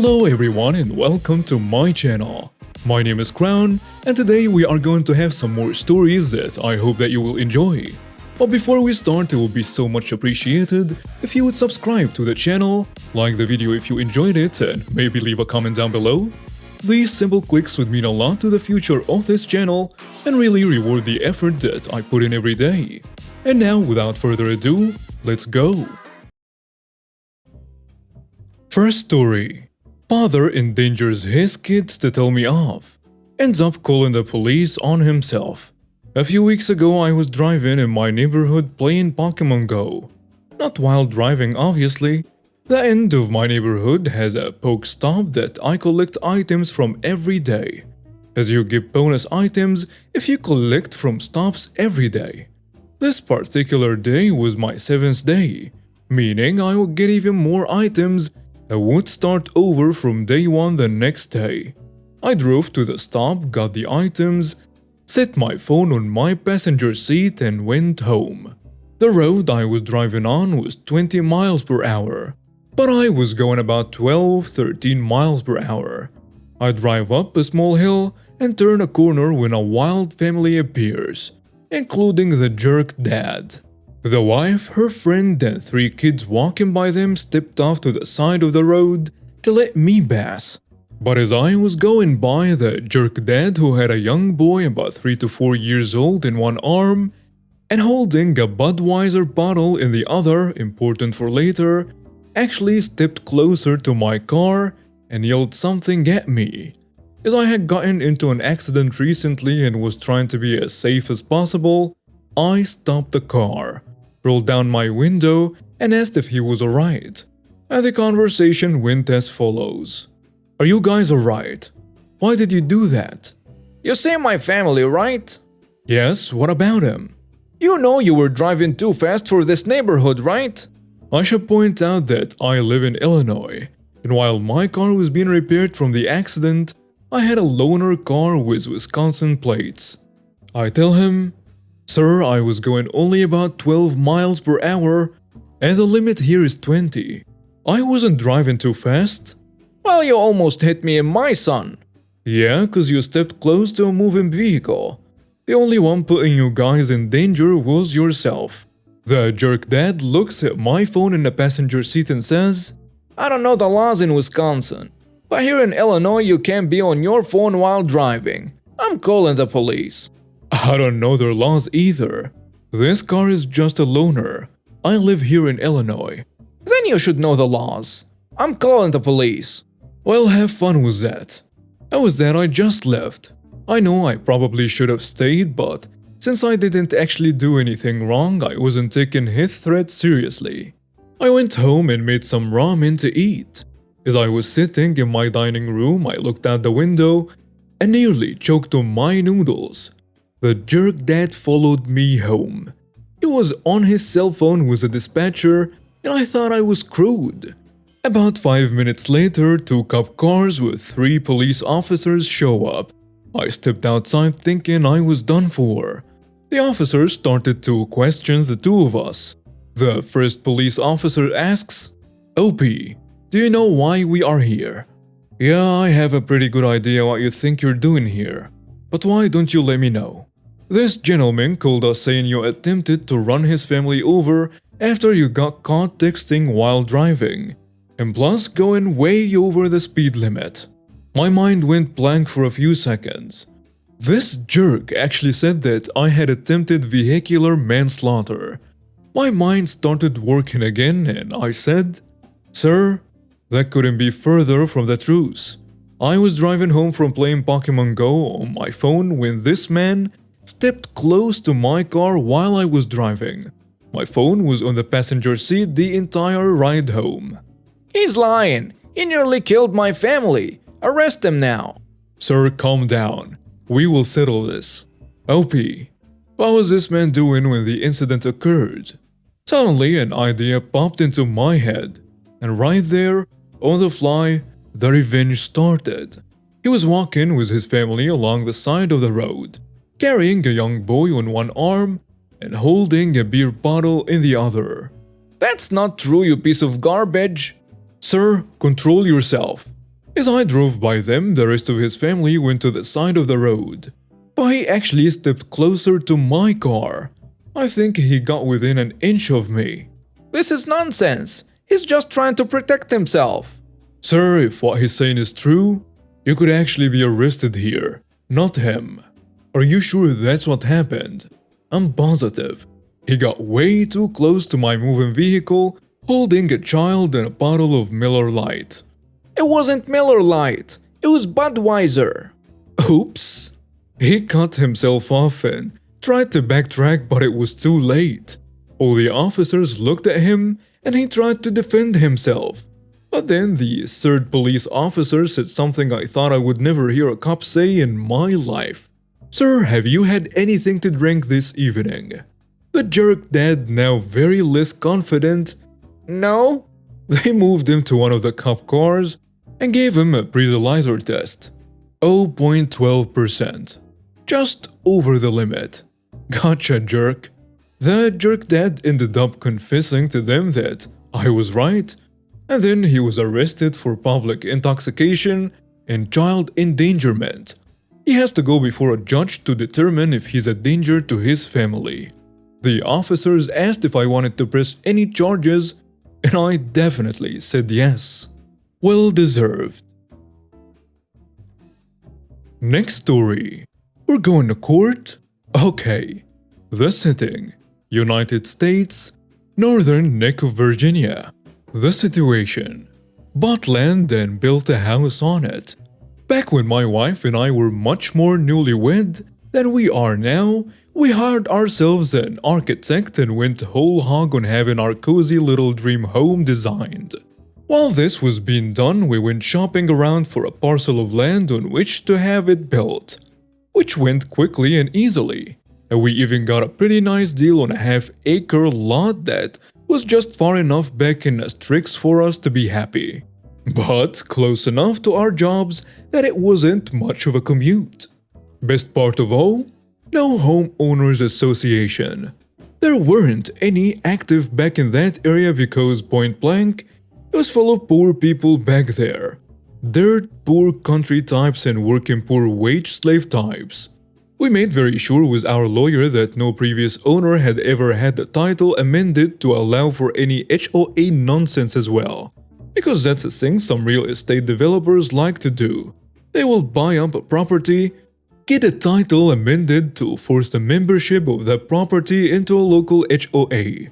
Hello everyone and welcome to my channel. My name is Crown and today we are going to have some more stories that I hope that you will enjoy. But before we start, it will be so much appreciated if you would subscribe to the channel, like the video if you enjoyed it, and maybe leave a comment down below. These simple clicks would mean a lot to the future of this channel and really reward the effort that I put in every day. And now, without further ado, let's go! First story. Father endangers his kids to tell me off. Ends up calling the police on himself. A few weeks ago I was driving in my neighborhood playing Pokemon Go. Not while driving obviously. The end of my neighborhood has a poke stop that I collect items from every day, as you get bonus items if you collect from stops every day. This particular day was my 7th day, meaning I would get even more items. I would start over from day 1 the next day. I drove to the stop, got the items, set my phone on my passenger seat and went home. The road I was driving on was 20 miles per hour, but I was going about 12-13 miles per hour. I drive up a small hill and turn a corner when a wild family appears, including the jerk dad. The wife, her friend, and 3 kids walking by them stepped off to the side of the road to let me pass. But as I was going by, the jerk dad, who had a young boy about 3 to 4 years old in one arm and holding a Budweiser bottle in the other, important for later, actually stepped closer to my car and yelled something at me. As I had gotten into an accident recently and was trying to be as safe as possible, I stopped the car, rolled down my window, and asked if he was alright. And the conversation went as follows. "Are you guys alright? Why did you do that?" "You see my family, right?" "Yes, what about him?" "You know you were driving too fast for this neighborhood, right?" I should point out that I live in Illinois, and while my car was being repaired from the accident, I had a loaner car with Wisconsin plates. I tell him, "Sir, I was going only about 12 miles per hour, and the limit here is 20. I wasn't driving too fast." "Well, you almost hit me and my son." "Yeah, cause you stepped close to a moving vehicle. The only one putting you guys in danger was yourself." The jerk dad looks at my phone in the passenger seat and says, "I don't know the laws in Wisconsin, but here in Illinois you can't be on your phone while driving. I'm calling the police." "I don't know their laws either. This car is just a loaner. I live here in Illinois." "Then you should know the laws. I'm calling the police." "Well, have fun with that." That was that I just left. I know I probably should have stayed, but since I didn't actually do anything wrong, I wasn't taking his threat seriously. I went home and made some ramen to eat. As I was sitting in my dining room, I looked out the window and nearly choked on my noodles. The jerk dad followed me home. He was on his cell phone with a dispatcher, and I thought I was screwed. About 5 minutes later, 2 cop cars with 3 police officers show up. I stepped outside thinking I was done for. The officers started to question the 2 of us. The first police officer asks, "OP, do you know why we are here?" "Yeah, I have a pretty good idea what you think you're doing here. But why don't you let me know?" "This gentleman called us saying you attempted to run his family over after you got caught texting while driving, and plus going way over the speed limit." My mind went blank for a few seconds. This jerk actually said that I had attempted vehicular manslaughter. My mind started working again and I said, "Sir, that couldn't be further from the truth. I was driving home from playing Pokemon Go on my phone when this man stepped close to my car while I was driving. My phone was on the passenger seat the entire ride home." "He's lying. He nearly killed my family. Arrest him now." "Sir, calm down. We will settle this." "OP, what was this man doing when the incident occurred?" Suddenly, an idea popped into my head, and right there, on the fly, the revenge started. He was walking with his family along the side of the road, carrying a young boy on one arm and holding a beer bottle in the other. "That's not true, you piece of garbage." "Sir, control yourself. As I drove by them, the rest of his family went to the side of the road. But he actually stepped closer to my car. I think he got within an inch of me. This is nonsense. He's just trying to protect himself. Sir, if what he's saying is true, you could actually be arrested here, not him. Are you sure that's what happened? I'm positive. He got way too close to my moving vehicle, holding a child and a bottle of Miller Lite. It wasn't Miller Lite. It was Budweiser. Oops. He cut himself off and tried to backtrack, but it was too late. All the officers looked at him and he tried to defend himself. But then the third police officer said something I thought I would never hear a cop say in my life. Sir, have you had anything to drink this evening? The jerk dad, now very less confident. No. They moved him to one of the cop cars and gave him a breathalyzer test. 0.12%. Just over the limit. Gotcha, jerk. The jerk dad ended up confessing to them that I was right, and then he was arrested for public intoxication and child endangerment. He has to go before a judge to determine if he's a danger to his family. The officers asked if I wanted to press any charges, and I definitely said yes. Well deserved. Next story. We're going to court? Okay. The setting: United States, Northern Neck of Virginia. The situation: bought land and built a house on it. Back when my wife and I were much more newlywed than we are now, we hired ourselves an architect and went whole hog on having our cozy little dream home designed. While this was being done, we went shopping around for a parcel of land on which to have it built, which went quickly and easily. And we even got a pretty nice deal on a half-acre lot that was just far enough back in Asterix for us to be happy. But close enough to our jobs that it wasn't much of a commute. Best part of all? No homeowners association. There weren't any active back in that area because point blank, it was full of poor people back there. Dirt poor country types and working poor wage slave types. We made very sure with our lawyer that no previous owner had ever had the title amended to allow for any HOA nonsense as well. Because that's a thing some real estate developers like to do. They will buy up a property, get a title amended to force the membership of that property into a local HOA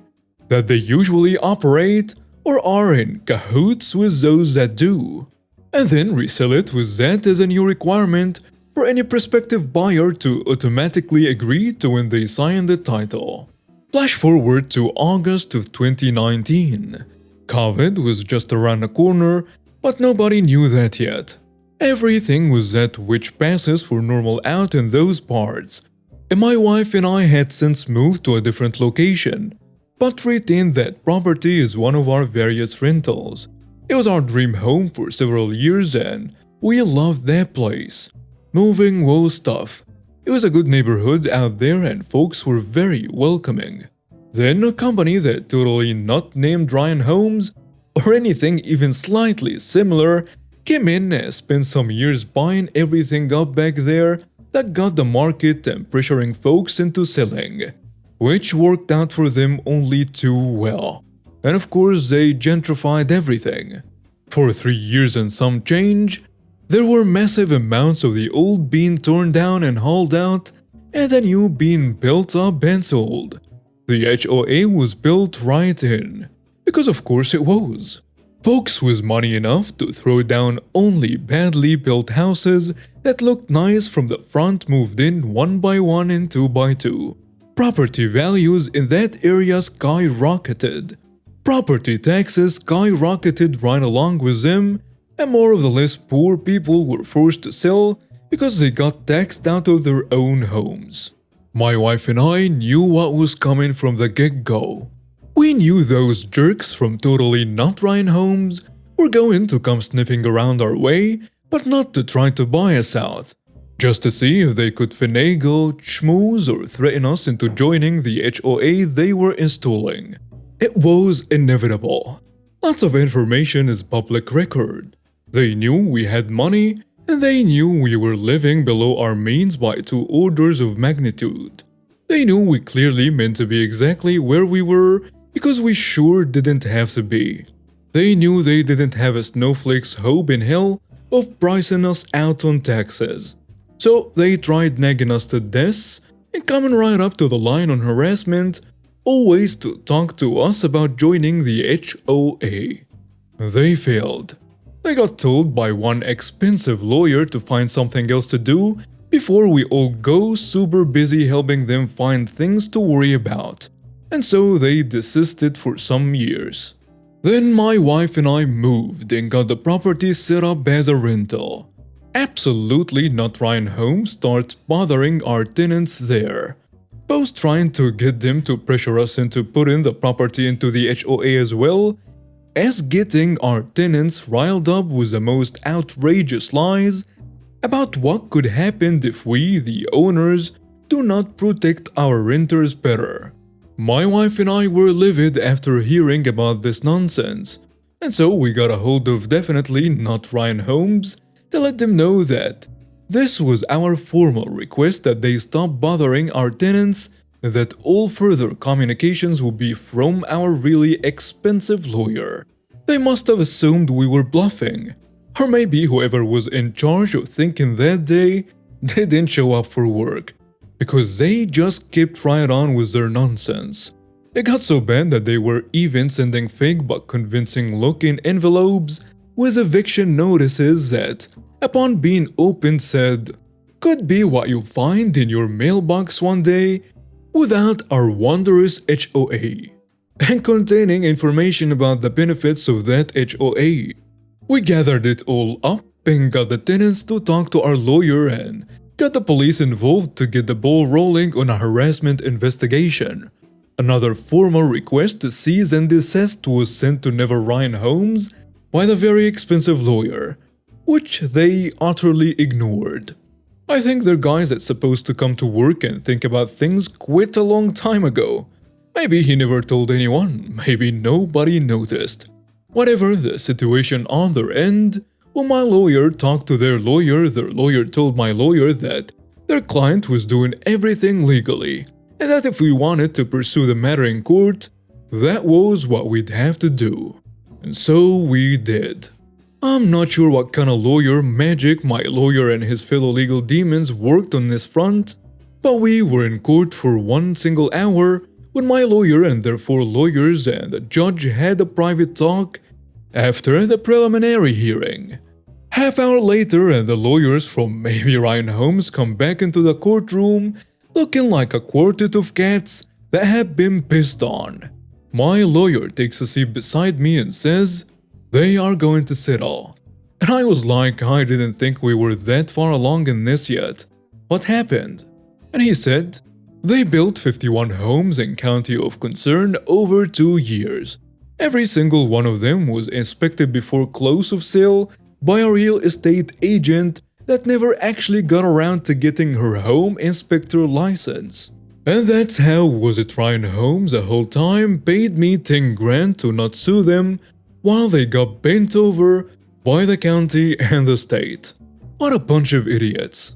that they usually operate or are in cahoots with those that do, and then resell it with that as a new requirement for any prospective buyer to automatically agree to when they sign the title. Flash forward to August of 2019. COVID was just around the corner, but nobody knew that yet. Everything was at which passes for normal out in those parts, and my wife and I had since moved to a different location, but retained that property as one of our various rentals. It was our dream home for several years and we loved that place. Moving was tough. It was a good neighborhood out there and folks were very welcoming. Then a company that totally not named Ryan Homes or anything even slightly similar came in and spent some years buying everything up back there that got the market and pressuring folks into selling, which worked out for them only too well. And of course they gentrified everything. For 3 years and some change, there were massive amounts of the old being torn down and hauled out, and the new being built up and sold. The HOA was built right in, because of course it was. Folks with money enough to throw down only badly built houses that looked nice from the front moved in one by one and two by two. Property values in that area skyrocketed. Property taxes skyrocketed right along with them, and more of the less poor people were forced to sell because they got taxed out of their own homes. My wife and I knew what was coming from the get-go. We knew those jerks from totally not Ryan Homes were going to come sniffing around our way, but not to try to buy us out, just to see if they could finagle, schmooze, or threaten us into joining the HOA they were installing. It was inevitable. Lots of information is public record. They knew we had money, and they knew we were living below our means by 2 orders of magnitude. They knew we clearly meant to be exactly where we were because we sure didn't have to be. They knew they didn't have a snowflake's hope in hell of pricing us out on taxes. So they tried nagging us to death and coming right up to the line on harassment, always to talk to us about joining the HOA. They failed. They got told by one expensive lawyer to find something else to do before we all go super busy helping them find things to worry about. And so they desisted for some years. Then my wife and I moved and got the property set up as a rental. Absolutely not Ryan Holmes starts bothering our tenants there, both trying to get them to pressure us into putting the property into the HOA as well, as getting our tenants riled up with the most outrageous lies about what could happen if we, the owners, do not protect our renters better. My wife and I were livid after hearing about this nonsense, and so we got a hold of definitely not Ryan Holmes to let them know that this was our formal request that they stop bothering our tenants, that all further communications will be from our really expensive lawyer. They must have assumed we were bluffing, or maybe whoever was in charge of thinking that day didn't show up for work, because they just kept right on with their nonsense. It got so bad that they were even sending fake but convincing looking envelopes with eviction notices that, upon being opened, said, "Could be what you'll find in your mailbox one day," without our wondrous HOA, and containing information about the benefits of that HOA. We gathered it all up and got the tenants to talk to our lawyer and got the police involved to get the ball rolling on a harassment investigation. Another formal request to cease and desist was sent to Never Ryan Holmes by the very expensive lawyer, which they utterly ignored. I think their guys that's supposed to come to work and think about things quit a long time ago. Maybe he never told anyone, maybe nobody noticed. Whatever the situation on their end, when my lawyer talked to their lawyer told my lawyer that their client was doing everything legally, and that if we wanted to pursue the matter in court, that was what we'd have to do. And so we did. I'm not sure what kind of lawyer magic my lawyer and his fellow legal demons worked on this front, but we were in court for 1 single hour when my lawyer and their 4 lawyers and the judge had a private talk after the preliminary hearing. Half hour later and the lawyers from maybe Ryan Holmes come back into the courtroom looking like a quartet of cats that have been pissed on. My lawyer takes a seat beside me and says, "They are going to settle." And I was like, I didn't think we were that far along in this yet. What happened? And he said, "They built 51 homes in County of Concern over 2 years. Every single one of them was inspected before close of sale by a real estate agent that never actually got around to getting her home inspector license. And that's how Was It Ryan Holmes the whole time paid me 10 grand to not sue them while they got bent over by the county and the state. What a bunch of idiots."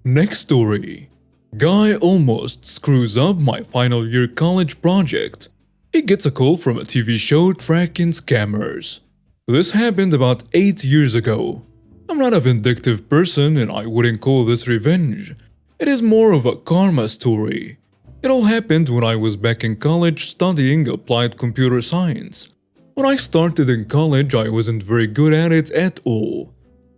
Next story. Guy almost screws up my final year college project. He gets a call from a TV show tracking scammers. This happened about 8 years ago. I'm not a vindictive person and I wouldn't call this revenge. It is more of a karma story. It all happened when I was back in college studying applied computer science. When I started in college, I wasn't very good at it at all.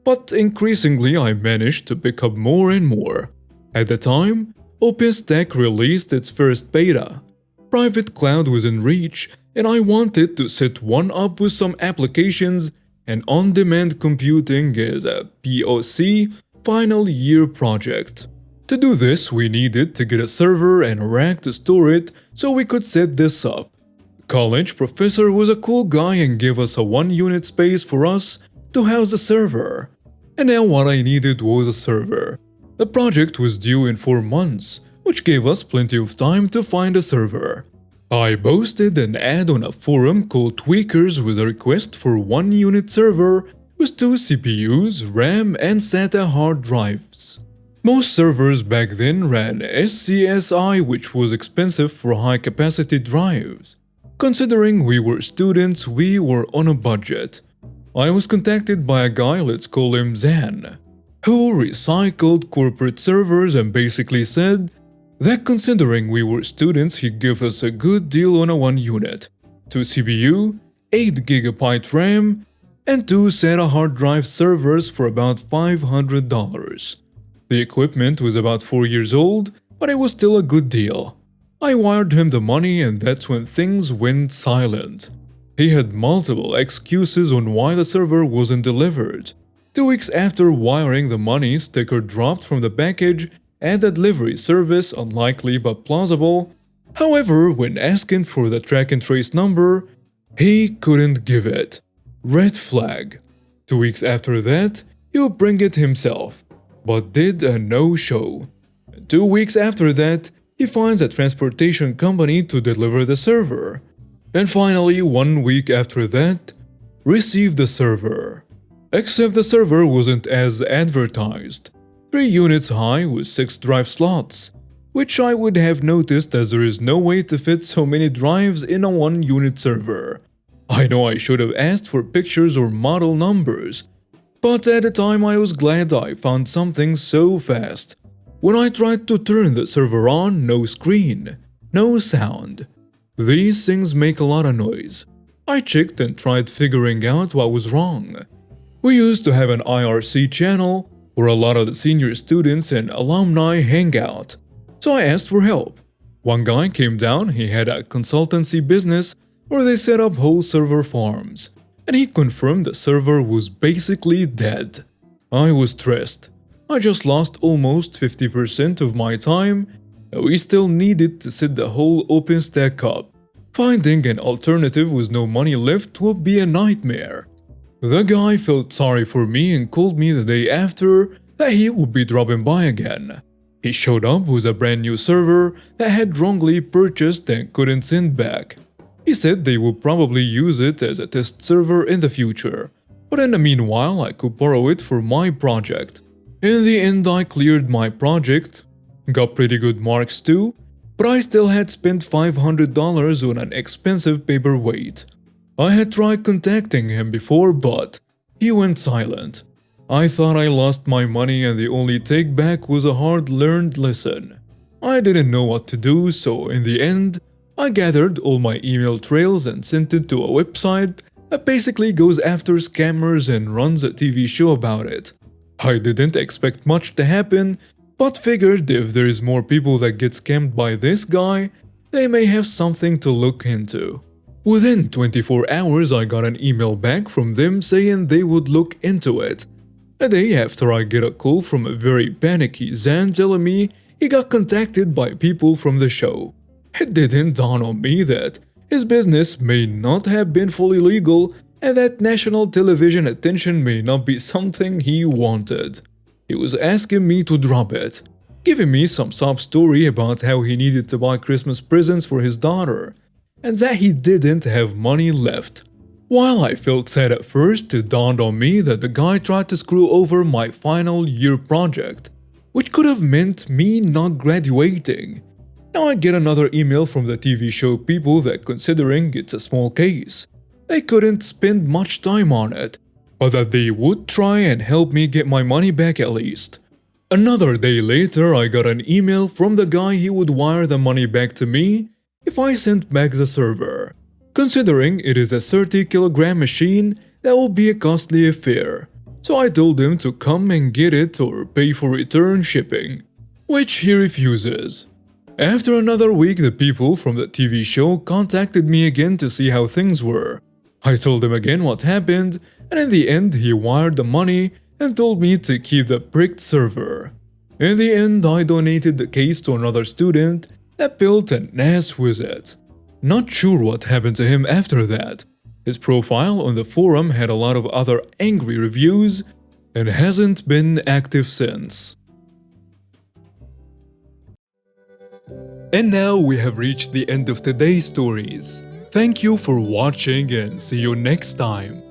But increasingly, I managed to pick up more and more. At the time, OpenStack released its first beta. Private cloud was in reach, and I wanted to set one up with some applications and on-demand computing as a POC final year project. To do this, we needed to get a server and a rack to store it so we could set this up. The college professor was a cool guy and gave us a 1-unit space for us to house a server. And now what I needed was a server. The project was due in 4 months, which gave us plenty of time to find a server. I posted an ad on a forum called Tweakers with a request for 1-unit server with 2 CPUs, RAM, and SATA hard drives. Most servers back then ran SCSI, which was expensive for high-capacity drives. Considering we were students, we were on a budget. I was contacted by a guy, let's call him Zan, who recycled corporate servers and basically said that considering we were students, he'd give us a good deal on a 1-unit, 2 CPU, 8GB RAM, and 2 SATA hard drive servers for about $500. The equipment was about 4 years old, but it was still a good deal. I wired him the money and that's when things went silent. He had multiple excuses on why the server wasn't delivered. 2 weeks after wiring the money, sticker dropped from the package and the delivery service unlikely but plausible. However, when asking for the track and trace number, he couldn't give it. Red flag. 2 weeks after that, he would bring it himself, but did a no-show. 2 weeks after that, he finds a transportation company to deliver the server. And finally, 1 week after that, received the server. Except the server wasn't as advertised. 3 units high with 6 drive slots, which I would have noticed as there is no way to fit so many drives in a 1-unit server. I know I should have asked for pictures or model numbers, but at the time I was glad I found something so fast. When I tried to turn the server on, no screen, no sound. These things make a lot of noise. I checked and tried figuring out what was wrong. We used to have an IRC channel where a lot of the senior students and alumni hang out, so I asked for help. One guy came down, he had a consultancy business where they set up whole server farms, and he confirmed the server was basically dead. I was stressed. I just lost almost 50% of my time, and we still needed to set the whole OpenStack up. Finding an alternative with no money left would be a nightmare. The guy felt sorry for me and called me the day after that he would be dropping by again. He showed up with a brand new server that had wrongly purchased and couldn't send back. He said they would probably use it as a test server in the future, but in the meanwhile I could borrow it for my project. In the end I cleared my project, got pretty good marks too, but I still had spent $500 on an expensive paperweight. I had tried contacting him before, but he went silent. I thought I lost my money and the only take back was a hard-learned lesson. I didn't know what to do, so in the end, I gathered all my email trails and sent it to a website that basically goes after scammers and runs a TV show about it. I didn't expect much to happen, but figured if there is more people that get scammed by this guy, they may have something to look into. Within 24 hours, I got an email back from them saying they would look into it. A day after, I get a call from a very panicky Zan telling me he got contacted by people from the show. It didn't dawn on me that his business may not have been fully legal and that national television attention may not be something he wanted. He was asking me to drop it, giving me some sob story about how he needed to buy Christmas presents for his daughter, and that he didn't have money left. While I felt sad at first, it dawned on me that the guy tried to screw over my final year project, which could have meant me not graduating. Now I get another email from the TV show people that considering it's a small case, they couldn't spend much time on it, but that they would try and help me get my money back at least. Another day later, I got an email from the guy he would wire the money back to me if I sent back the server. Considering it is a 30-kilogram machine, that will be a costly affair, so I told him to come and get it or pay for return shipping, which he refuses. After another week, the people from the TV show contacted me again to see how things were. I told him again what happened, and in the end he wired the money and told me to keep the bricked server. In the end, I donated the case to another student that built an NAS with it. Not sure what happened to him after that. His profile on the forum had a lot of other angry reviews and hasn't been active since. And now we have reached the end of today's stories. Thank you for watching and see you next time.